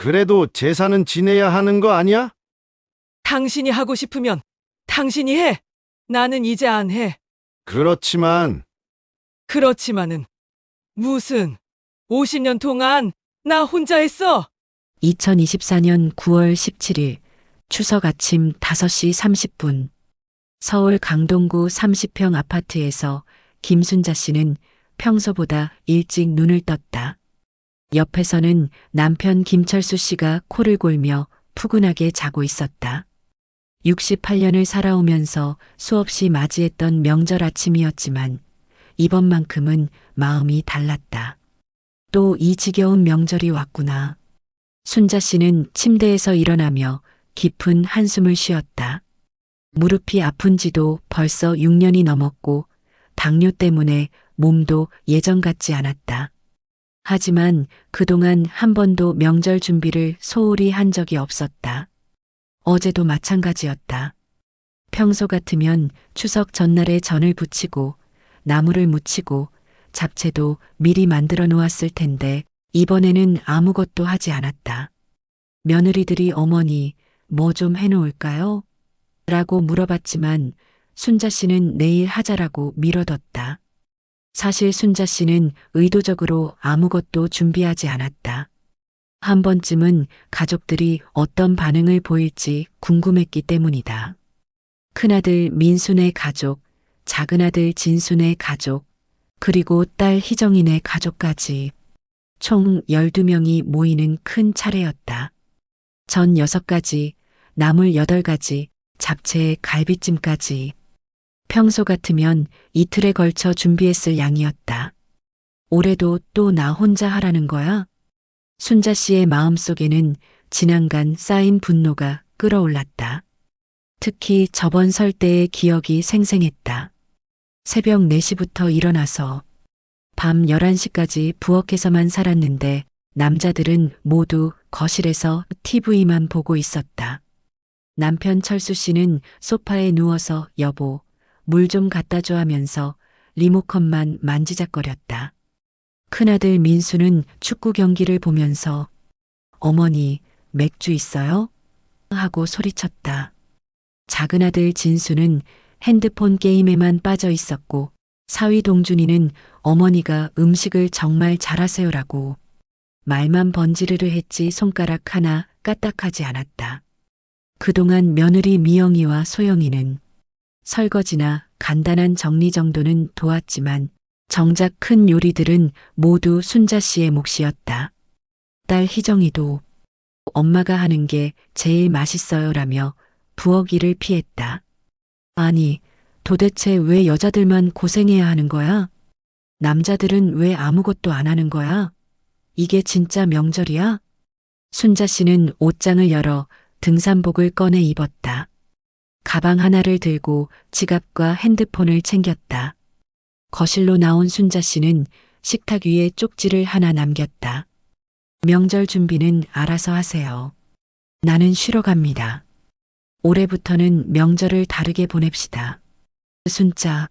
그래도 제사는 지내야 하는 거 아니야? 당신이 하고 싶으면 당신이 해. 나는 이제 안 해. 그렇지만 그렇지만은 무슨 50년 동안 나 혼자 했어. 2024년 9월 17일 추석 아침 5시 30분 서울 강동구 30평 아파트에서 김순자 씨는 평소보다 일찍 눈을 떴다. 옆에서는 남편 김철수 씨가 코를 골며 푸근하게 자고 있었다. 68년을 살아오면서 수없이 맞이했던 명절 아침이었지만 이번만큼은 마음이 달랐다. 또 이 지겨운 명절이 왔구나. 순자 씨는 침대에서 일어나며 깊은 한숨을 쉬었다. 무릎이 아픈 지도 벌써 6년이 넘었고 당뇨 때문에 몸도 예전 같지 않았다. 하지만 그동안 한 번도 명절 준비를 소홀히 한 적이 없었다. 어제도 마찬가지였다. 평소 같으면 추석 전날에 전을 부치고 나물을 무치고 잡채도 미리 만들어 놓았을 텐데 이번에는 아무것도 하지 않았다. 며느리들이 어머니 뭐 좀 해놓을까요? 라고 물어봤지만 순자 씨는 내일 하자라고 미뤄뒀다. 사실 순자 씨는 의도적으로 아무것도 준비하지 않았다. 한 번쯤은 가족들이 어떤 반응을 보일지 궁금했기 때문이다. 큰아들 민순의 가족, 작은아들 진순의 가족, 그리고 딸 희정이네 가족까지 총 12명이 모이는 큰 차례였다. 전 6가지, 나물 8가지, 잡채에 갈비찜까지. 평소 같으면 이틀에 걸쳐 준비했을 양이었다. 올해도 또 나 혼자 하라는 거야? 순자 씨의 마음속에는 지난간 쌓인 분노가 끓어올랐다. 특히 저번 설 때의 기억이 생생했다. 새벽 4시부터 일어나서 밤 11시까지 부엌에서만 살았는데 남자들은 모두 거실에서 TV만 보고 있었다. 남편 철수 씨는 소파에 누워서 여보, 물 좀 갖다 줘 하면서 리모컨만 만지작거렸다. 큰아들 민수는 축구 경기를 보면서 어머니, 맥주 있어요? 하고 소리쳤다. 작은아들 진수는 핸드폰 게임에만 빠져 있었고 사위 동준이는 어머니가 음식을 정말 잘하세요라고 말만 번지르르 했지 손가락 하나 까딱하지 않았다. 그동안 며느리 미영이와 소영이는 설거지나 간단한 정리 정도는 도왔지만 정작 큰 요리들은 모두 순자 씨의 몫이었다. 딸 희정이도 엄마가 하는 게 제일 맛있어요라며 부엌 일을 피했다. 아니, 도대체 왜 여자들만 고생해야 하는 거야? 남자들은 왜 아무것도 안 하는 거야? 이게 진짜 명절이야? 순자 씨는 옷장을 열어 등산복을 꺼내 입었다. 가방 하나를 들고 지갑과 핸드폰을 챙겼다. 거실로 나온 순자 씨는 식탁 위에 쪽지를 하나 남겼다. 명절 준비는 알아서 하세요. 나는 쉬러 갑니다. 올해부터는 명절을 다르게 보냅시다. 순자.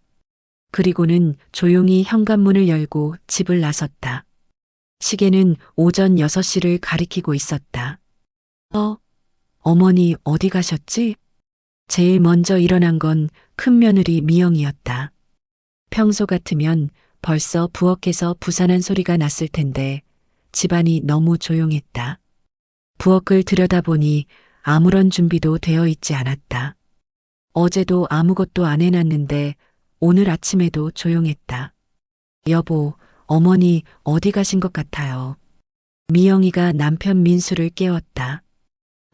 그리고는 조용히 현관문을 열고 집을 나섰다. 시계는 오전 6시를 가리키고 있었다. 어머니 어디 가셨지? 제일 먼저 일어난 건 큰며느리 미영이었다. 평소 같으면 벌써 부엌에서 부산한 소리가 났을 텐데 집안이 너무 조용했다. 부엌을 들여다보니 아무런 준비도 되어 있지 않았다. 어제도 아무것도 안 해놨는데 오늘 아침에도 조용했다. 여보, 어머니 어디 가신 것 같아요. 미영이가 남편 민수를 깨웠다.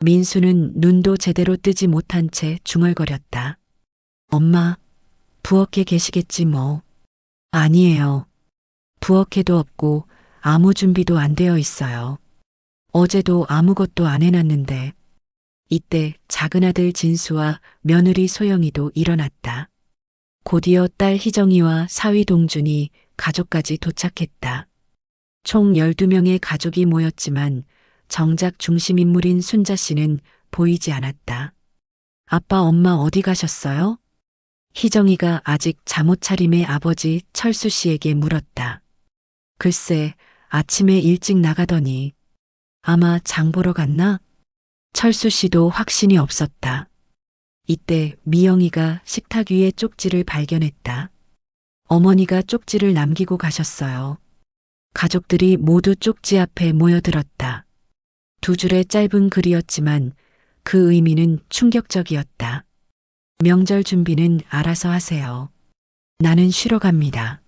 민수는 눈도 제대로 뜨지 못한 채 중얼거렸다. 엄마, 부엌에 계시겠지 뭐. 아니에요. 부엌에도 없고 아무 준비도 안 되어 있어요. 어제도 아무것도 안 해놨는데. 이때 작은아들 진수와 며느리 소영이도 일어났다. 곧이어 딸 희정이와 사위 동준이 가족까지 도착했다. 총 12명의 가족이 모였지만 정작 중심 인물인 순자 씨는 보이지 않았다. 아빠, 엄마 어디 가셨어요? 희정이가 아직 잠옷 차림의 아버지 철수 씨에게 물었다. 글쎄, 아침에 일찍 나가더니. 아마 장 보러 갔나? 철수 씨도 확신이 없었다. 이때 미영이가 식탁 위에 쪽지를 발견했다. 어머니가 쪽지를 남기고 가셨어요. 가족들이 모두 쪽지 앞에 모여들었다. 두 줄의 짧은 글이었지만 그 의미는 충격적이었다. 명절 준비는 알아서 하세요. 나는 쉬러 갑니다.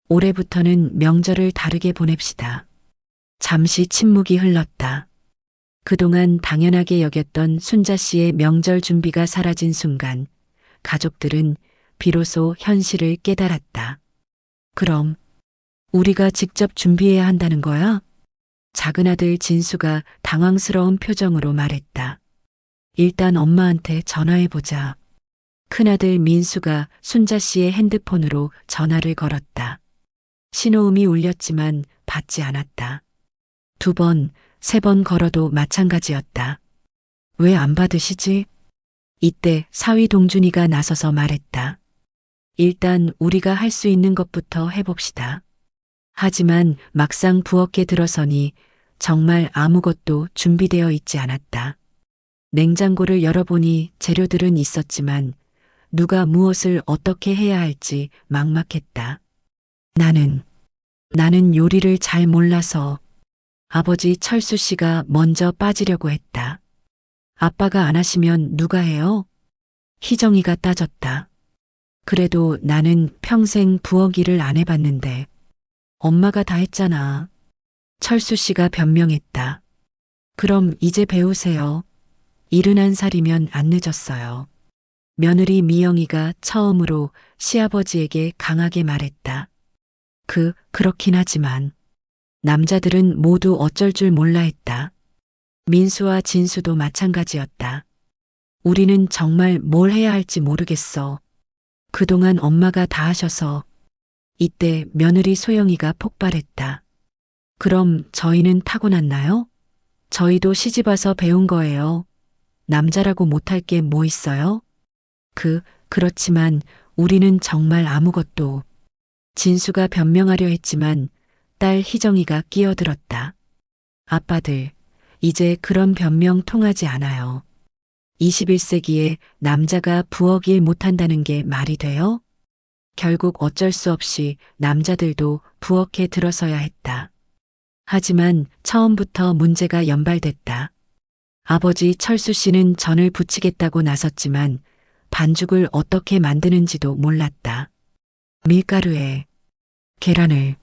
올해부터는 명절을 다르게 보냅시다. 잠시 침묵이 흘렀다. 그동안 당연하게 여겼던 순자 씨의 명절 준비가 사라진 순간 가족들은 비로소 현실을 깨달았다. 그럼 우리가 직접 준비해야 한다는 거야? 작은 아들 진수가 당황스러운 표정으로 말했다. 일단 엄마한테 전화해보자. 큰아들 민수가 순자 씨의 핸드폰으로 전화를 걸었다. 신호음이 울렸지만 받지 않았다. 2번, 3번 걸어도 마찬가지였다. 왜 안 받으시지? 이때 사위 동준이가 나서서 말했다. 일단 우리가 할 수 있는 것부터 해봅시다. 하지만 막상 부엌에 들어서니 정말 아무것도 준비되어 있지 않았다. 냉장고를 열어보니 재료들은 있었지만 누가 무엇을 어떻게 해야 할지 막막했다. 나는 요리를 잘 몰라서. 아버지 철수 씨가 먼저 빠지려고 했다. 아빠가 안 하시면 누가 해요? 희정이가 따졌다. 그래도 나는 평생 부엌 일을 안 해봤는데 엄마가 다 했잖아. 철수 씨가 변명했다. 그럼 이제 배우세요. 71살이면 안 늦었어요. 며느리 미영이가 처음으로 시아버지에게 강하게 말했다. 그렇긴 하지만 남자들은 모두 어쩔 줄 몰라 했다. 민수와 진수도 마찬가지였다. 우리는 정말 뭘 해야 할지 모르겠어. 그동안 엄마가 다 하셔서. 이때 며느리 소영이가 폭발했다. 그럼 저희는 타고났나요? 저희도 시집와서 배운 거예요. 남자라고 못할 게 뭐 있어요? 그렇지만 우리는 정말 아무것도. 진수가 변명하려 했지만 딸 희정이가 끼어들었다. 아빠들, 이제 그런 변명 통하지 않아요. 21세기에 남자가 부엌 일 못한다는 게 말이 돼요? 결국 어쩔 수 없이 남자들도 부엌에 들어서야 했다. 하지만 처음부터 문제가 연발됐다. 아버지 철수 씨는 전을 부치겠다고 나섰지만 반죽을 어떻게 만드는지도 몰랐다. 밀가루에 계란을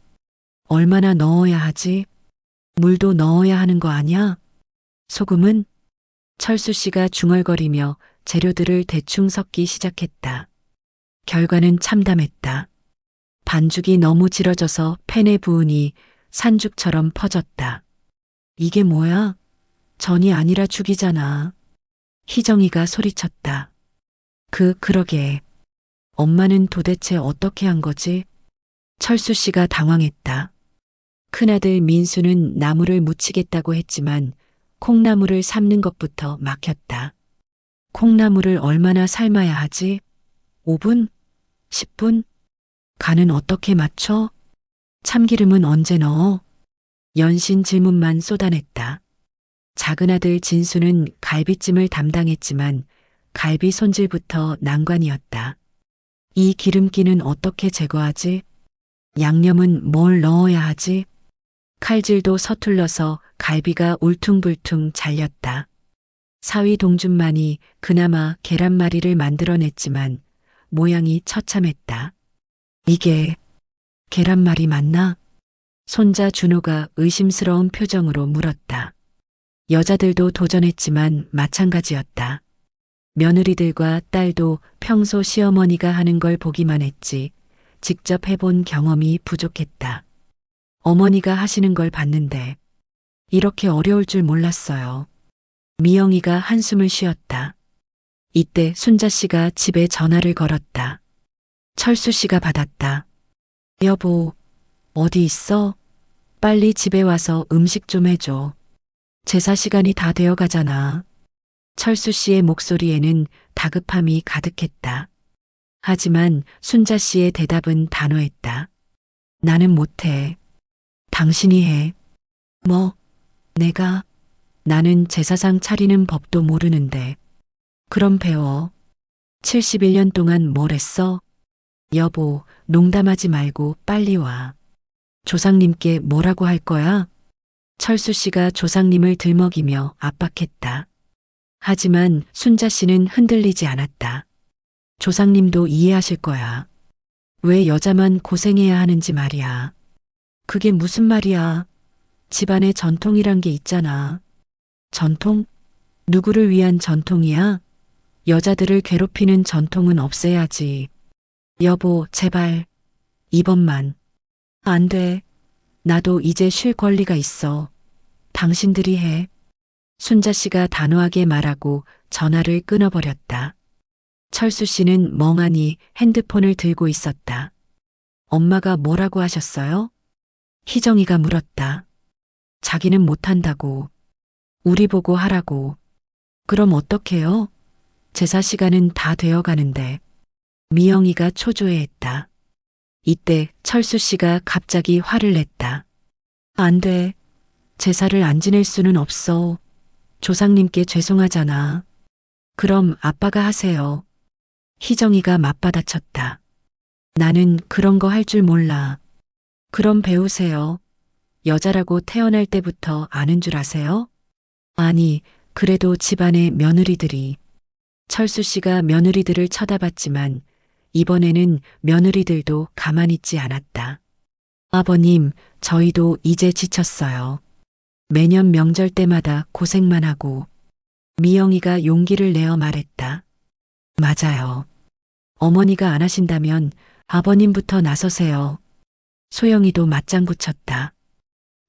얼마나 넣어야 하지? 물도 넣어야 하는 거 아냐? 소금은? 철수 씨가 중얼거리며 재료들을 대충 섞기 시작했다. 결과는 참담했다. 반죽이 너무 질어져서 팬에 부으니 산죽처럼 퍼졌다. 이게 뭐야? 전이 아니라 죽이잖아. 희정이가 소리쳤다. 그러게. 엄마는 도대체 어떻게 한 거지? 철수 씨가 당황했다. 큰아들 민수는 나무를 묻히겠다고 했지만 콩나물을 삶는 것부터 막혔다. 콩나물을 얼마나 삶아야 하지? 5분? 10분? 간은 어떻게 맞춰? 참기름은 언제 넣어? 연신 질문만 쏟아냈다. 작은아들 진수는 갈비찜을 담당했지만 갈비 손질부터 난관이었다. 이 기름기는 어떻게 제거하지? 양념은 뭘 넣어야 하지? 칼질도 서툴러서 갈비가 울퉁불퉁 잘렸다. 사위 동준만이 그나마 계란말이를 만들어냈지만 모양이 처참했다. 이게 계란말이 맞나? 손자 준호가 의심스러운 표정으로 물었다. 여자들도 도전했지만 마찬가지였다. 며느리들과 딸도 평소 시어머니가 하는 걸 보기만 했지 직접 해본 경험이 부족했다. 어머니가 하시는 걸 봤는데 이렇게 어려울 줄 몰랐어요. 미영이가 한숨을 쉬었다. 이때 순자 씨가 집에 전화를 걸었다. 철수 씨가 받았다. 여보, 어디 있어? 빨리 집에 와서 음식 좀 해줘. 제사 시간이 다 되어 가잖아. 철수 씨의 목소리에는 다급함이 가득했다. 하지만 순자 씨의 대답은 단호했다. 나는 못해. 당신이 해. 뭐? 나는 제사상 차리는 법도 모르는데. 그럼 배워. 71년 동안 뭘 했어? 여보, 농담하지 말고 빨리 와. 조상님께 뭐라고 할 거야? 철수 씨가 조상님을 들먹이며 압박했다. 하지만 순자 씨는 흔들리지 않았다. 조상님도 이해하실 거야. 왜 여자만 고생해야 하는지 말이야. 그게 무슨 말이야? 집안에 전통이란 게 있잖아. 전통? 누구를 위한 전통이야? 여자들을 괴롭히는 전통은 없애야지. 여보, 제발. 이번만. 안 돼. 나도 이제 쉴 권리가 있어. 당신들이 해. 순자 씨가 단호하게 말하고 전화를 끊어버렸다. 철수 씨는 멍하니 핸드폰을 들고 있었다. 엄마가 뭐라고 하셨어요? 희정이가 물었다. 자기는 못한다고. 우리 보고 하라고. 그럼 어떡해요? 제사 시간은 다 되어 가는데. 미영이가 초조해했다. 이때 철수 씨가 갑자기 화를 냈다. 안 돼. 제사를 안 지낼 수는 없어. 조상님께 죄송하잖아. 그럼 아빠가 하세요. 희정이가 맞받아쳤다. 나는 그런 거 할 줄 몰라. 그럼 배우세요. 여자라고 태어날 때부터 아는 줄 아세요? 아니, 그래도 집안의 며느리들이. 철수 씨가 며느리들을 쳐다봤지만 이번에는 며느리들도 가만히 있지 않았다. 아버님, 저희도 이제 지쳤어요. 매년 명절 때마다 고생만 하고. 미영이가 용기를 내어 말했다. 맞아요. 어머니가 안 하신다면 아버님부터 나서세요. 소영이도 맞장구 쳤다.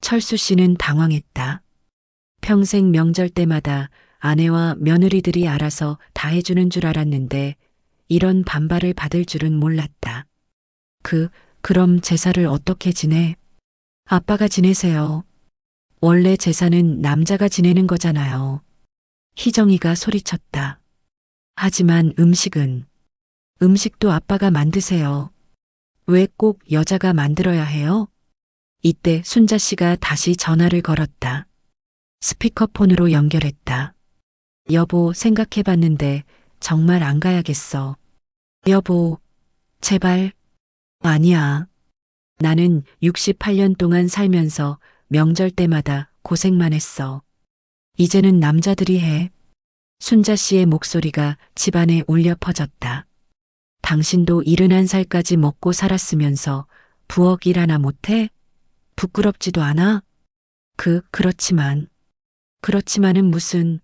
철수 씨는 당황했다. 평생 명절 때마다 아내와 며느리들이 알아서 다 해주는 줄 알았는데 이런 반발을 받을 줄은 몰랐다. 그럼 제사를 어떻게 지내? 아빠가 지내세요. 원래 제사는 남자가 지내는 거잖아요. 희정이가 소리쳤다. 하지만 음식도 아빠가 만드세요. 왜 꼭 여자가 만들어야 해요? 이때 순자 씨가 다시 전화를 걸었다. 스피커폰으로 연결했다. 여보, 생각해봤는데 정말 안 가야겠어. 여보, 제발. 아니야. 나는 68년 동안 살면서 명절 때마다 고생만 했어. 이제는 남자들이 해. 순자 씨의 목소리가 집안에 울려 퍼졌다. 당신도 71살까지 먹고 살았으면서 부엌 일 하나 못해? 부끄럽지도 않아? 그렇지만은 무슨.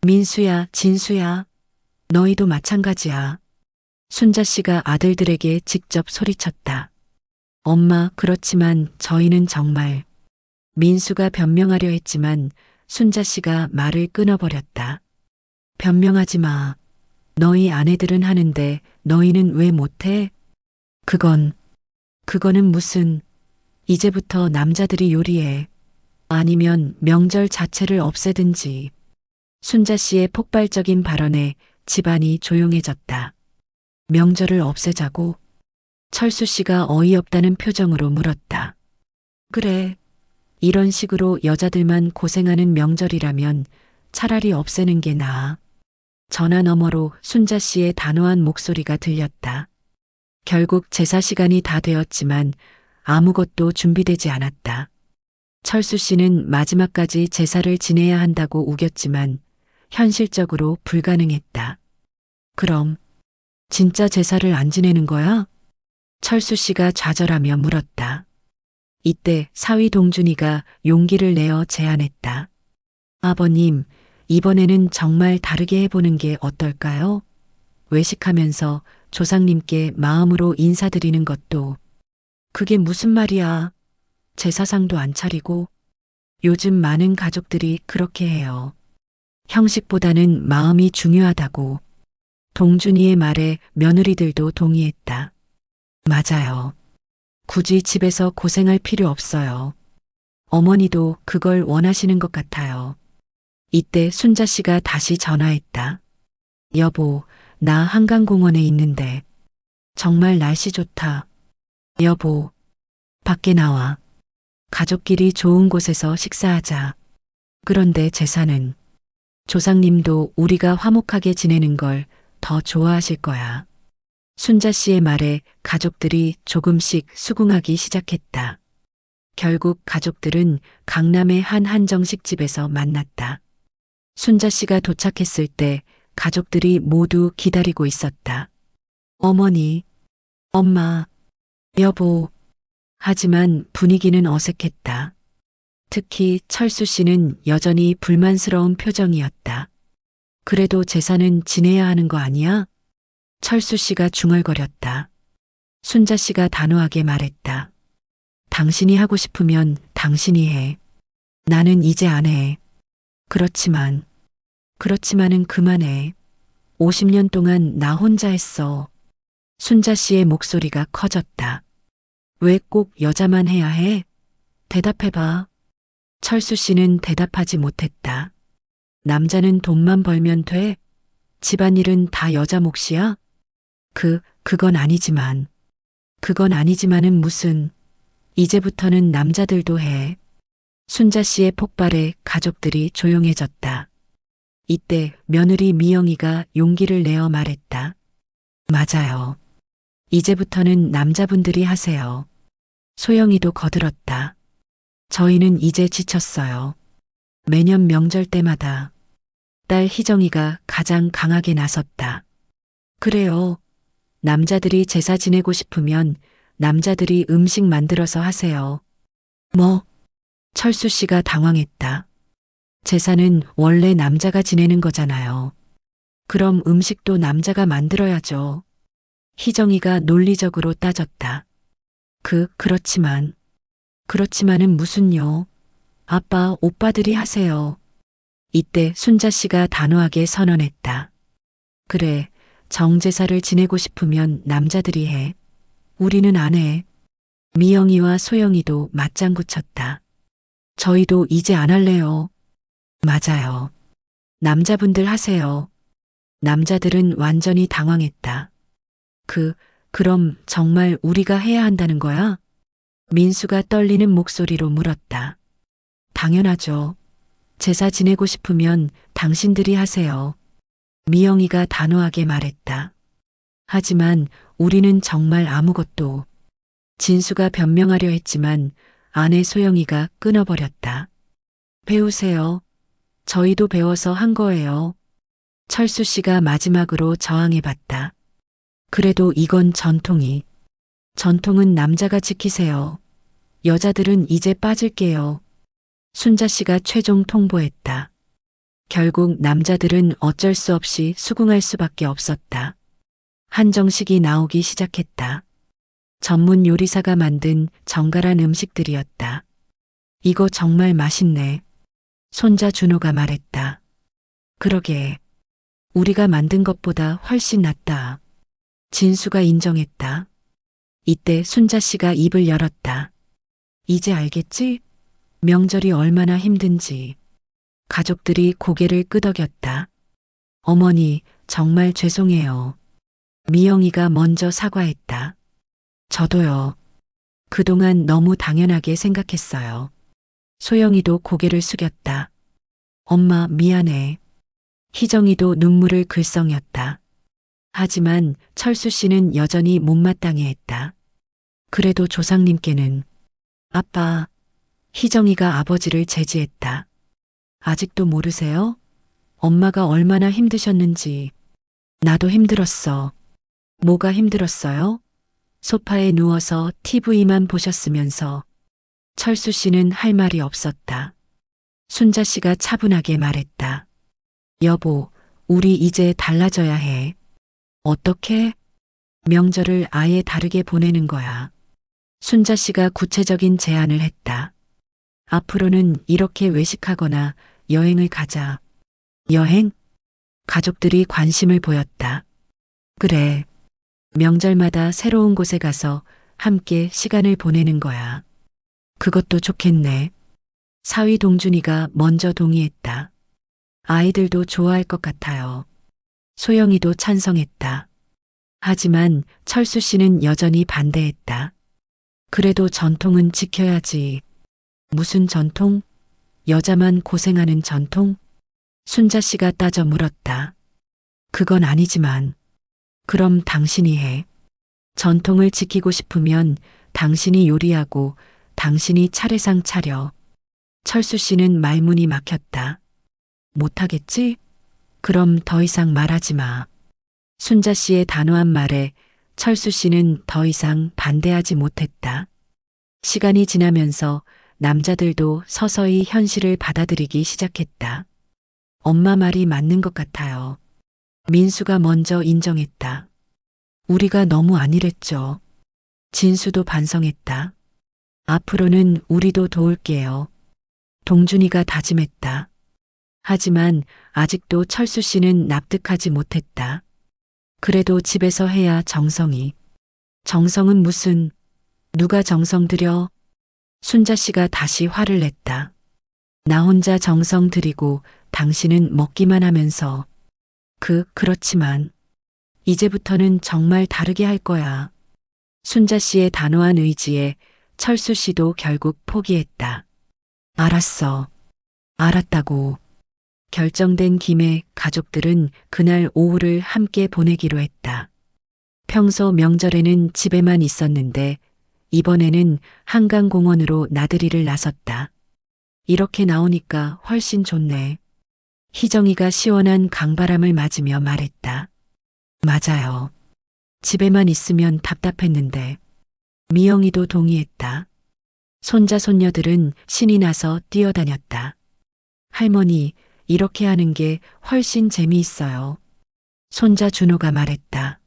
민수야, 진수야. 너희도 마찬가지야. 순자 씨가 아들들에게 직접 소리쳤다. 엄마, 그렇지만 저희는 정말. 민수가 변명하려 했지만 순자 씨가 말을 끊어버렸다. 변명하지 마. 너희 아내들은 하는데 너희는 왜 못해? 그거는 무슨. 이제부터 남자들이 요리해. 아니면 명절 자체를 없애든지. 순자 씨의 폭발적인 발언에 집안이 조용해졌다. 명절을 없애자고? 철수 씨가 어이없다는 표정으로 물었다. 그래. 이런 식으로 여자들만 고생하는 명절이라면 차라리 없애는 게 나아. 전화 너머로 순자 씨의 단호한 목소리가 들렸다. 결국 제사 시간이 다 되었지만 아무것도 준비되지 않았다. 철수 씨는 마지막까지 제사를 지내야 한다고 우겼지만 현실적으로 불가능했다. 그럼 진짜 제사를 안 지내는 거야? 철수 씨가 좌절하며 물었다. 이때 사위 동준이가 용기를 내어 제안했다. 아버님, 이번에는 정말 다르게 해보는 게 어떨까요? 외식하면서 조상님께 마음으로 인사드리는 것도. 그게 무슨 말이야? 제사상도 안 차리고. 요즘 많은 가족들이 그렇게 해요. 형식보다는 마음이 중요하다고. 동준이의 말에 며느리들도 동의했다. 맞아요. 굳이 집에서 고생할 필요 없어요. 어머니도 그걸 원하시는 것 같아요. 이때 순자 씨가 다시 전화했다. 여보, 나 한강공원에 있는데. 정말 날씨 좋다. 여보, 밖에 나와. 가족끼리 좋은 곳에서 식사하자. 그런데 제사는 조상님도 우리가 화목하게 지내는 걸 더 좋아하실 거야. 순자 씨의 말에 가족들이 조금씩 수긍하기 시작했다. 결국 가족들은 강남의 한 한정식집에서 만났다. 순자 씨가 도착했을 때 가족들이 모두 기다리고 있었다. 어머니, 엄마, 여보. 하지만 분위기는 어색했다. 특히 철수 씨는 여전히 불만스러운 표정이었다. 그래도 제사는 지내야 하는 거 아니야? 철수 씨가 중얼거렸다. 순자 씨가 단호하게 말했다. 당신이 하고 싶으면 당신이 해. 나는 이제 안 해. 그렇지만은 그만해. 50년 동안 나 혼자 했어. 순자 씨의 목소리가 커졌다. 왜 꼭 여자만 해야 해? 대답해봐. 철수 씨는 대답하지 못했다. 남자는 돈만 벌면 돼? 집안일은 다 여자 몫이야? 그건 아니지만은 무슨. 이제부터는 남자들도 해. 순자 씨의 폭발에 가족들이 조용해졌다. 이때 며느리 미영이가 용기를 내어 말했다. 맞아요. 이제부터는 남자분들이 하세요. 소영이도 거들었다. 저희는 이제 지쳤어요. 매년 명절 때마다. 딸 희정이가 가장 강하게 나섰다. 그래요. 남자들이 제사 지내고 싶으면 남자들이 음식 만들어서 하세요. 뭐? 철수 씨가 당황했다. 제사는 원래 남자가 지내는 거잖아요. 그럼 음식도 남자가 만들어야죠. 희정이가 논리적으로 따졌다. 그렇지만은 무슨요? 아빠, 오빠들이 하세요. 이때 순자 씨가 단호하게 선언했다. 그래, 정제사를 지내고 싶으면 남자들이 해. 우리는 안 해. 미영이와 소영이도 맞장구 쳤다. 저희도 이제 안 할래요. 맞아요. 남자분들 하세요. 남자들은 완전히 당황했다. 그럼 정말 우리가 해야 한다는 거야? 민수가 떨리는 목소리로 물었다. 당연하죠. 제사 지내고 싶으면 당신들이 하세요. 미영이가 단호하게 말했다. 하지만 우리는 정말 아무것도. 진수가 변명하려 했지만 아내 소영이가 끊어버렸다. 배우세요. 저희도 배워서 한 거예요. 철수 씨가 마지막으로 저항해봤다. 그래도 이건 전통은 남자가 지키세요. 여자들은 이제 빠질게요. 순자 씨가 최종 통보했다. 결국 남자들은 어쩔 수 없이 수긍할 수밖에 없었다. 한정식이 나오기 시작했다. 전문 요리사가 만든 정갈한 음식들이었다. 이거 정말 맛있네. 손자 준호가 말했다. 그러게. 우리가 만든 것보다 훨씬 낫다. 진수가 인정했다. 이때 순자 씨가 입을 열었다. 이제 알겠지? 명절이 얼마나 힘든지. 가족들이 고개를 끄덕였다. 어머니, 정말 죄송해요. 미영이가 먼저 사과했다. 저도요. 그동안 너무 당연하게 생각했어요. 소영이도 고개를 숙였다. 엄마, 미안해. 희정이도 눈물을 글썽였다. 하지만 철수 씨는 여전히 못마땅해 했다. 그래도 조상님께는. 아빠, 희정이가 아버지를 제지했다. 아직도 모르세요? 엄마가 얼마나 힘드셨는지. 나도 힘들었어. 뭐가 힘들었어요? 소파에 누워서 TV만 보셨으면서. 철수 씨는 할 말이 없었다. 순자 씨가 차분하게 말했다. 여보, 우리 이제 달라져야 해. 어떻게? 명절을 아예 다르게 보내는 거야. 순자 씨가 구체적인 제안을 했다. 앞으로는 이렇게 외식하거나 여행을 가자. 여행? 가족들이 관심을 보였다. 그래. 명절마다 새로운 곳에 가서 함께 시간을 보내는 거야. 그것도 좋겠네. 사위 동준이가 먼저 동의했다. 아이들도 좋아할 것 같아요. 소영이도 찬성했다. 하지만 철수 씨는 여전히 반대했다. 그래도 전통은 지켜야지. 무슨 전통? 여자만 고생하는 전통? 순자 씨가 따져 물었다. 그건 아니지만, 그럼 당신이 해. 전통을 지키고 싶으면 당신이 요리하고 당신이 차례상 차려. 철수 씨는 말문이 막혔다. 못하겠지? 그럼 더 이상 말하지 마. 순자 씨의 단호한 말에 철수 씨는 더 이상 반대하지 못했다. 시간이 지나면서 남자들도 서서히 현실을 받아들이기 시작했다. 엄마 말이 맞는 것 같아요. 민수가 먼저 인정했다. 우리가 너무 안일했죠. 진수도 반성했다. 앞으로는 우리도 도울게요. 동준이가 다짐했다. 하지만 아직도 철수 씨는 납득하지 못했다. 그래도 집에서 해야 정성이. 정성은 무슨, 누가 정성 들여? 순자 씨가 다시 화를 냈다. 나 혼자 정성 들이고 당신은 먹기만 하면서. 그렇지만, 이제부터는 정말 다르게 할 거야. 순자 씨의 단호한 의지에 철수 씨도 결국 포기했다. 알았어. 알았다고. 결정된 김에 가족들은 그날 오후를 함께 보내기로 했다. 평소 명절에는 집에만 있었는데 이번에는 한강공원으로 나들이를 나섰다. 이렇게 나오니까 훨씬 좋네. 희정이가 시원한 강바람을 맞으며 말했다. 맞아요. 집에만 있으면 답답했는데. 미영이도 동의했다. 손자 손녀들은 신이 나서 뛰어다녔다. 할머니, 이렇게 하는 게 훨씬 재미있어요. 손자 준호가 말했다.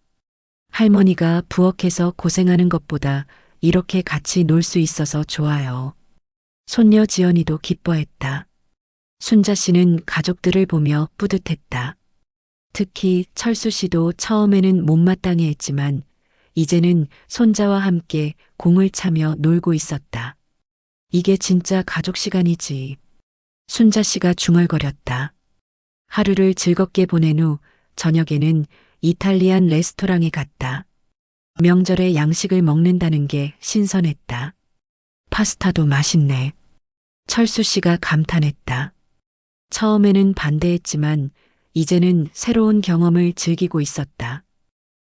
할머니가 부엌에서 고생하는 것보다 이렇게 같이 놀 수 있어서 좋아요. 손녀 지연이도 기뻐했다. 순자 씨는 가족들을 보며 뿌듯했다. 특히 철수 씨도 처음에는 못마땅해 했지만 이제는 손자와 함께 공을 차며 놀고 있었다. 이게 진짜 가족 시간이지. 순자 씨가 중얼거렸다. 하루를 즐겁게 보낸 후 저녁에는 이탈리안 레스토랑에 갔다. 명절에 양식을 먹는다는 게 신선했다. 파스타도 맛있네. 철수 씨가 감탄했다. 처음에는 반대했지만 이제는 새로운 경험을 즐기고 있었다.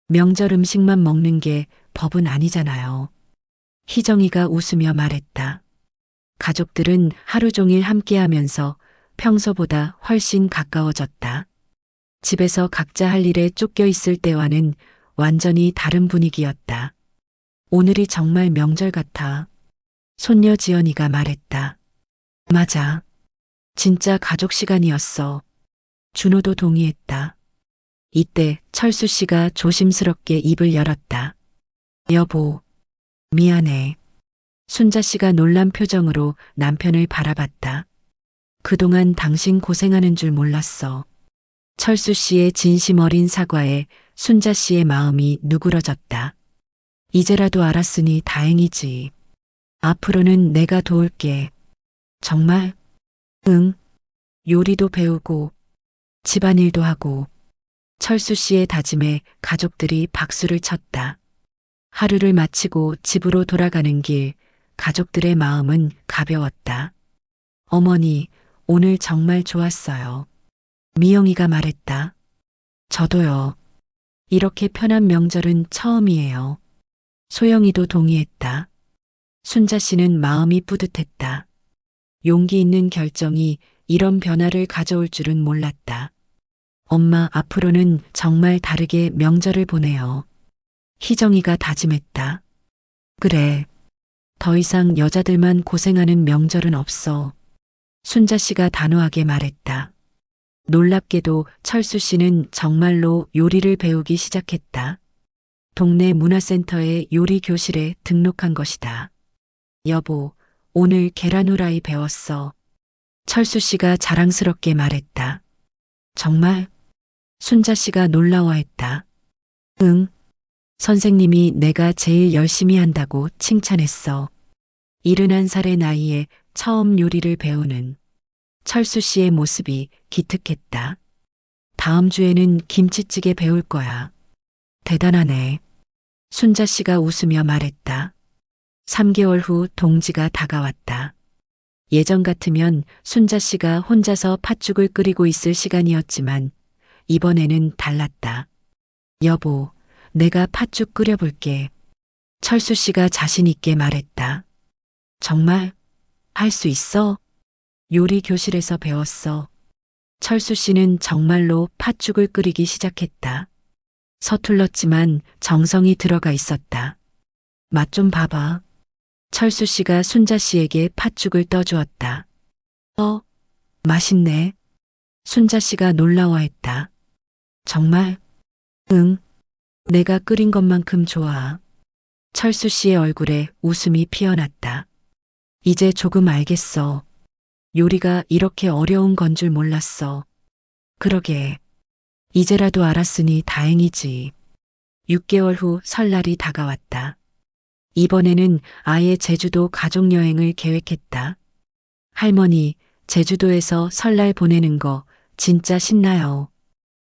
명절 음식만 먹는 게 법은 아니잖아요. 희정이가 웃으며 말했다. 가족들은 하루 종일 함께하면서 평소보다 훨씬 가까워졌다. 집에서 각자 할 일에 쫓겨 있을 때와는 완전히 다른 분위기였다. 오늘이 정말 명절 같아. 손녀 지연이가 말했다. 맞아. 진짜 가족 시간이었어. 준호도 동의했다. 이때 철수 씨가 조심스럽게 입을 열었다. 여보, 미안해. 순자 씨가 놀란 표정으로 남편을 바라봤다. 그동안 당신 고생하는 줄 몰랐어. 철수 씨의 진심 어린 사과에 순자 씨의 마음이 누그러졌다. 이제라도 알았으니 다행이지. 앞으로는 내가 도울게. 정말? 응. 요리도 배우고 집안일도 하고. 철수 씨의 다짐에 가족들이 박수를 쳤다. 하루를 마치고 집으로 돌아가는 길, 가족들의 마음은 가벼웠다. 어머니, 오늘 정말 좋았어요. 미영이가 말했다. 저도요. 이렇게 편한 명절은 처음이에요. 소영이도 동의했다. 순자 씨는 마음이 뿌듯했다. 용기 있는 결정이 이런 변화를 가져올 줄은 몰랐다. 엄마, 앞으로는 정말 다르게 명절을 보내요. 희정이가 다짐했다. 그래. 더 이상 여자들만 고생하는 명절은 없어. 순자 씨가 단호하게 말했다. 놀랍게도 철수 씨는 정말로 요리를 배우기 시작했다. 동네 문화센터의 요리 교실에 등록한 것이다. 여보, 오늘 계란 후라이 배웠어. 철수 씨가 자랑스럽게 말했다. 정말? 순자 씨가 놀라워했다. 응. 선생님이 내가 제일 열심히 한다고 칭찬했어. 71살의 나이에 처음 요리를 배우는 철수 씨의 모습이 기특했다. 다음 주에는 김치찌개 배울 거야. 대단하네. 순자 씨가 웃으며 말했다. 3개월 후 동지가 다가왔다. 예전 같으면 순자 씨가 혼자서 팥죽을 끓이고 있을 시간이었지만 이번에는 달랐다. 여보, 내가 팥죽 끓여볼게. 철수 씨가 자신 있게 말했다. 정말? 할 수 있어? 요리 교실에서 배웠어. 철수 씨는 정말로 팥죽을 끓이기 시작했다. 서툴렀지만 정성이 들어가 있었다. 맛 좀 봐봐. 철수 씨가 순자 씨에게 팥죽을 떠주었다. 맛있네. 순자 씨가 놀라워했다. 정말? 응. 내가 끓인 것만큼 좋아. 철수 씨의 얼굴에 웃음이 피어났다. 이제 조금 알겠어. 요리가 이렇게 어려운 건 줄 몰랐어. 그러게. 이제라도 알았으니 다행이지. 6개월 후 설날이 다가왔다. 이번에는 아예 제주도 가족여행을 계획했다. 할머니, 제주도에서 설날 보내는 거 진짜 신나요.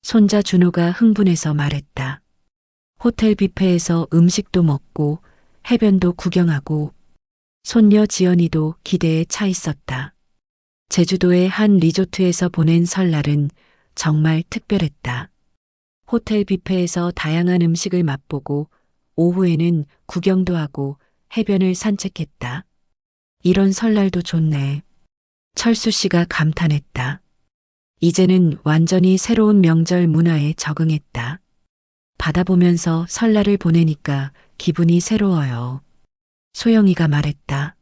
손자 준호가 흥분해서 말했다. 호텔 뷔페에서 음식도 먹고 해변도 구경하고 손녀 지연이도 기대에 차 있었다. 제주도의 한 리조트에서 보낸 설날은 정말 특별했다. 호텔 뷔페에서 다양한 음식을 맛보고 오후에는 구경도 하고 해변을 산책했다. 이런 설날도 좋네. 철수 씨가 감탄했다. 이제는 완전히 새로운 명절 문화에 적응했다. 바다 보면서 설날을 보내니까 기분이 새로워요. 소영이가 말했다.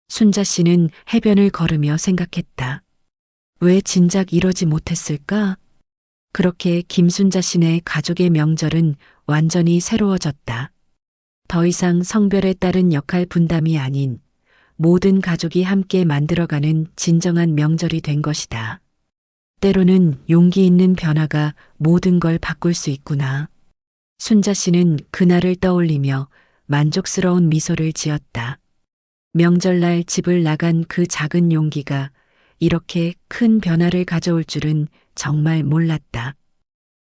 순자 씨는 해변을 걸으며 생각했다. 왜 진작 이러지 못했을까? 그렇게 김순자 씨네 가족의 명절은 완전히 새로워졌다. 더 이상 성별에 따른 역할 분담이 아닌 모든 가족이 함께 만들어가는 진정한 명절이 된 것이다. 때로는 용기 있는 변화가 모든 걸 바꿀 수 있구나. 순자 씨는 그날을 떠올리며 만족스러운 미소를 지었다. 명절날 집을 나간 그 작은 용기가 이렇게 큰 변화를 가져올 줄은 정말 몰랐다.